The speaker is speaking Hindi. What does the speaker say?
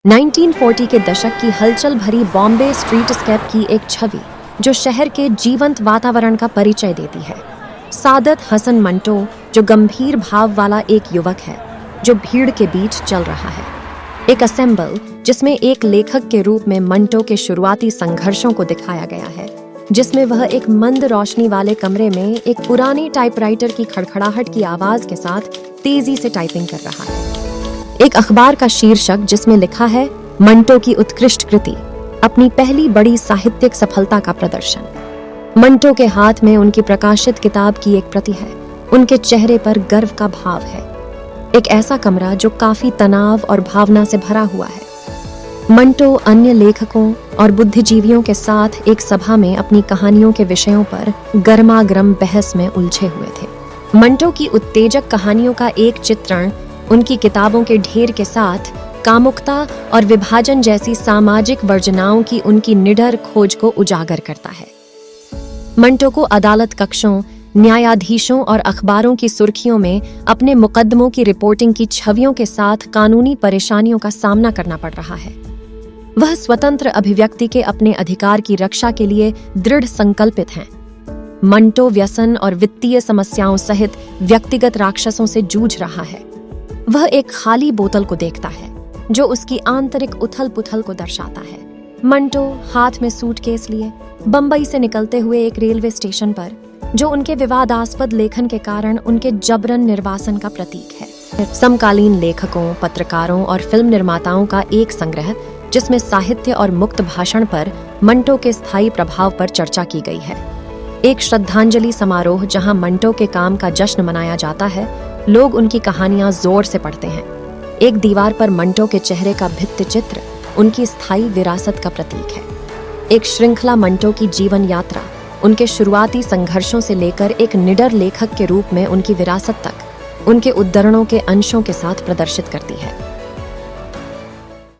1940 के दशक की हलचल भरी बॉम्बे स्ट्रीटस्केप की एक छवि जो शहर के जीवंत वातावरण का परिचय देती है। सादत हसन मंटो जो गंभीर भाव वाला एक युवक है जो भीड़ के बीच चल रहा है। एक असेंबल जिसमें एक लेखक के रूप में मंटो के शुरुआती संघर्षों को दिखाया गया है, जिसमें वह एक मंद रोशनी वाले कमरे में एक पुरानी टाइपराइटर की खड़खड़ाहट की आवाज के साथ तेजी से टाइपिंग कर रहा है। एक अखबार का शीर्षक जिसमें लिखा है मंटो की उत्कृष्ट कृति, अपनी पहली बड़ी साहित्यिक सफलता का प्रदर्शन। मंटो के हाथ में उनकी प्रकाशित किताब की एक प्रति है, उनके चेहरे पर गर्व का भाव है। एक ऐसा कमरा जो काफी तनाव और भावना से भरा हुआ है। मंटो अन्य लेखकों और बुद्धिजीवियों के साथ एक सभा में अपनी कहानियों के विषयों पर गर्मागर्म बहस में उलझे हुए थे। मंटो की उत्तेजक कहानियों का एक चित्रण उनकी किताबों के ढेर के साथ कामुकता और विभाजन जैसी सामाजिक वर्जनाओं की उनकी निडर खोज को उजागर करता है। मंटो को अदालत कक्षों, न्यायाधीशों और अखबारों की सुर्खियों में अपने मुकदमों की रिपोर्टिंग की छवियों के साथ कानूनी परेशानियों का सामना करना पड़ रहा है। वह स्वतंत्र अभिव्यक्ति के अपने अधिकार की रक्षा के लिए दृढ़ संकल्पित हैं। मंटो व्यसन और वित्तीय समस्याओं सहित व्यक्तिगत राक्षसों से जूझ रहा है। वह एक खाली बोतल को देखता है जो उसकी आंतरिक उथल पुथल को दर्शाता है। मंटो हाथ में सूटकेस लिए बंबई से निकलते हुए एक रेलवे स्टेशन पर, जो उनके विवादास्पद लेखन के कारण उनके जबरन निर्वासन का प्रतीक है। समकालीन लेखकों, पत्रकारों और फिल्म निर्माताओं का एक संग्रह जिसमें साहित्य और मुक्त भाषण पर मंटो के स्थायी प्रभाव पर चर्चा की गई है। एक श्रद्धांजलि समारोह जहां मंटो के काम का जश्न मनाया जाता है। लोग उनकी कहानियां जोर से पढ़ते हैं। एक दीवार पर मंटो के चेहरे का भित्ति चित्र उनकी स्थायी विरासत का प्रतीक है। एक श्रृंखला मंटो की जीवन यात्रा उनके शुरुआती संघर्षों से लेकर एक निडर लेखक के रूप में उनकी विरासत तक उनके उद्धरणों के अंशों के साथ प्रदर्शित करती है।